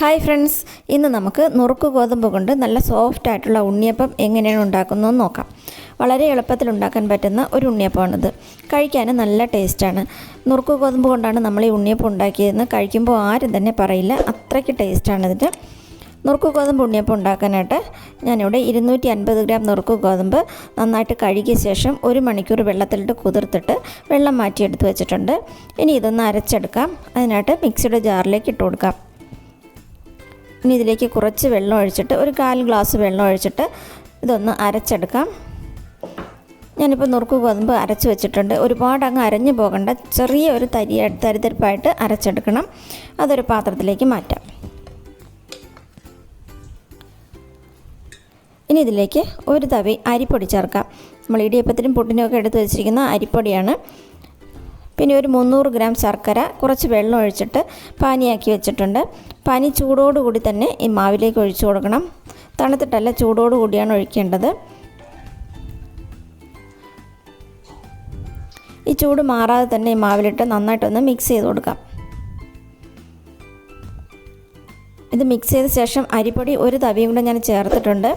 Hi friends, ഇന്ന് നമുക്ക് നുറുക്ക് ഗോതമ്പ് കൊണ്ട് നല്ല സോഫ്റ്റ് ആയിട്ടുള്ള ഉണ്ണിയപ്പം എങ്ങനെയാണ് ഉണ്ടാക്കുന്നതെന്ന് നോക്കാം. വളരെ എളുപ്പത്തിൽ ഉണ്ടാക്കാൻ പറ്റുന്ന ഒരു ഉണ്ണിയപ്പമാണിത്. കഴിക്കാനും നല്ല ടേസ്റ്റാണ്. നുറുക്ക് ഗോതമ്പ് കൊണ്ടാണ് നമ്മൾ ഈ ഉണ്ണിയപ്പം ഉണ്ടാക്കിയതെന്ന് കഴിക്കുമ്പോൾ ആരും തന്നെ പറയില്ല, അത്രയ്ക്ക് ടേസ്റ്റാണ് ഇതിൻ്റെ. നുറുക്ക് ഗോതമ്പ് ഉണ്ണിയപ്പം ഉണ്ടാക്കാനായിട്ട് ഞാനിവിടെ 250 ഗ്രാം നുറുക്ക് ഗോതമ്പ് നന്നായിട്ട് കഴുകിയ ശേഷം 1 മണിക്കൂർ വെള്ളത്തിലിട്ട് കുതിർത്തിട്ട് വെള്ളം മാറ്റിയെടുത്ത് വെച്ചിട്ടുണ്ട്. ഇനി ഇതൊന്ന് അരച്ചെടുക്കാം. അതിനായിട്ട് മിക്സിയുടെ ജാറിലേക്ക് ഇട്ട് കൊടുക്കാം. ഇനി ഇതിലേക്ക് കുറച്ച് വെള്ളം ഒഴിച്ചിട്ട്, ഒരു 1/4 ഗ്ലാസ് വെള്ളം ഒഴിച്ചിട്ട് ഇതൊന്ന് അരച്ചെടുക്കാം. ഞാനിപ്പോൾ നുറുക്ക് ഗോതമ്പ് അരച്ച് വെച്ചിട്ടുണ്ട്. ഒരുപാട് അങ്ങ് അരഞ്ഞു പോകണ്ട, ചെറിയ ഒരു തരിതരിപ്പായിട്ട് അരച്ചെടുക്കണം. അതൊരു പാത്രത്തിലേക്ക് മാറ്റാം. ഇനി ഇതിലേക്ക് ഒരു തവി അരിപ്പൊടി ചേർക്കാം. നമ്മൾ ഇടിയപ്പത്തിനും പുട്ടിനും ഒക്കെ എടുത്ത് വെച്ചിരിക്കുന്ന അരിപ്പൊടിയാണ്. പിന്നെ ഒരു 300 ഗ്രാം ശർക്കര കുറച്ച് വെള്ളം ഒഴിച്ചിട്ട് പാനിയാക്കി വെച്ചിട്ടുണ്ട്. പാനി ചൂടോടുകൂടി തന്നെ ഈ മാവിലേക്ക് ഒഴിച്ചു കൊടുക്കണം. തണുത്തിട്ടല്ല, ചൂടോടുകൂടിയാണ് ഒഴിക്കേണ്ടത്. ഈ ചൂട് മാറാതെ തന്നെ ഈ മാവിലിട്ട് നന്നായിട്ടൊന്ന് മിക്സ് ചെയ്ത് കൊടുക്കാം. ഇത് മിക്സ് ചെയ്ത ശേഷം അരിപ്പൊടി ഒരു തവിയും കൂടെ ഞാൻ ചേർത്തിട്ടുണ്ട്.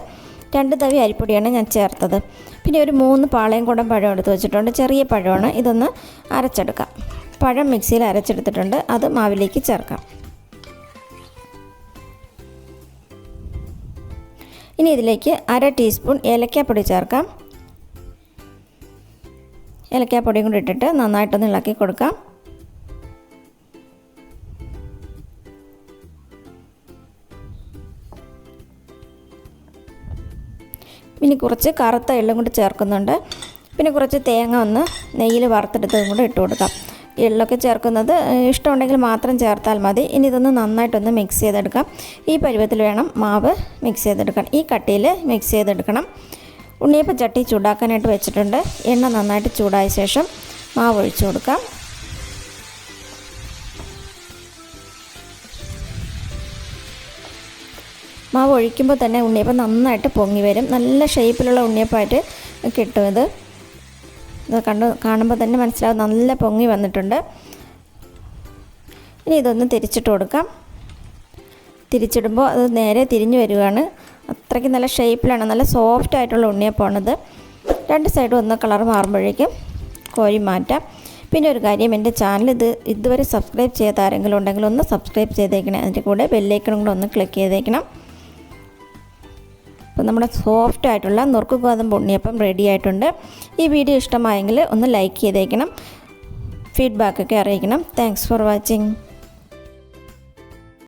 2 തവി അരിപ്പൊടിയാണ് ഞാൻ ചേർത്തത്. പിന്നെ ഒരു 3 പാളയം കുടം പഴം എടുത്ത് വെച്ചിട്ടുണ്ട്. ചെറിയ പഴമാണ്. ഇതൊന്ന് അരച്ചെടുക്കാം. പഴം മിക്സിയിൽ അരച്ചെടുത്തിട്ടുണ്ട്. അത് മാവിലേക്ക് ചേർക്കാം. ഇനി ഇതിലേക്ക് 1/2 ടീസ്പൂൺ ഏലക്കാപ്പൊടി ചേർക്കാം. ഏലക്കാപ്പൊടിയും കൂടി ഇട്ടിട്ട് നന്നായിട്ടൊന്ന് ഇളക്കി കൊടുക്കാം. ഇനി കുറച്ച് കറുത്ത എള്ളും കൂടി ചേർക്കുന്നുണ്ട്. പിന്നെ കുറച്ച് തേങ്ങ ഒന്ന് നെയ്യിൽ വറുത്തെടുത്തതും കൂടെ ഇട്ട് കൊടുക്കാം. എള്ളൊക്കെ ചേർക്കുന്നത് ഇഷ്ടമുണ്ടെങ്കിൽ മാത്രം ചേർത്താൽ മതി. ഇനി ഇതൊന്ന് നന്നായിട്ടൊന്ന് മിക്സ് ചെയ്തെടുക്കാം. ഈ പരുവത്തിൽ വേണം മാവ് മിക്സ് ചെയ്തെടുക്കാൻ. ഈ കട്ടിയിൽ മിക്സ് ചെയ്തെടുക്കണം. ഉണ്ണിയപ്പം ചട്ടി ചൂടാക്കാനായിട്ട് വെച്ചിട്ടുണ്ട്. എണ്ണ നന്നായിട്ട് ചൂടായ ശേഷം മാവ് ഒഴിച്ചു കൊടുക്കാം. മാവ് ഒഴിക്കുമ്പോൾ തന്നെ ഉണ്ണിയപ്പം നന്നായിട്ട് പൊങ്ങി വരും. നല്ല ഷേപ്പിലുള്ള ഉണ്ണിയപ്പമായിട്ട് കിട്ടും. ഇത് കാണുമ്പോൾ തന്നെ മനസ്സിലാവും, നല്ല പൊങ്ങി വന്നിട്ടുണ്ട്. ഇനി ഇതൊന്ന് തിരിച്ചിട്ട് കൊടുക്കാം. തിരിച്ചിടുമ്പോൾ അത് നേരെ തിരിഞ്ഞു വരികയാണ്. അത്രയ്ക്ക് നല്ല ഷേപ്പിലാണ്, നല്ല സോഫ്റ്റ് ആയിട്ടുള്ള ഉണ്ണിയപ്പമാണിത്. 2 സൈഡും ഒന്ന് കളർ മാറുമ്പോഴേക്കും കോരി മാറ്റാം. പിന്നെ ഒരു കാര്യം, എൻ്റെ ചാനൽ ഇതുവരെ സബ്സ്ക്രൈബ് ചെയ്യാത്ത ആരെങ്കിലും ഉണ്ടെങ്കിൽ ഒന്ന് സബ്സ്ക്രൈബ് ചെയ്തേക്കണേ. അതിൻ്റെ കൂടെ ബെല്ലൈക്കണും കൂടെ ഒന്ന് ക്ലിക്ക് ചെയ്തേക്കണം. അപ്പോൾ നമ്മുടെ സോഫ്റ്റ് ആയിട്ടുള്ള നുറുക്ക് ഗോതമ്പ് ഉണ്ണിയപ്പം റെഡി ആയിട്ടുണ്ട്. ഈ വീഡിയോ ഇഷ്ടമായെങ്കിൽ ഒന്ന് ലൈക്ക് ചെയ്തേക്കണം. ഫീഡ്ബാക്കൊക്കെ അറിയിക്കണം. Thanks for watching.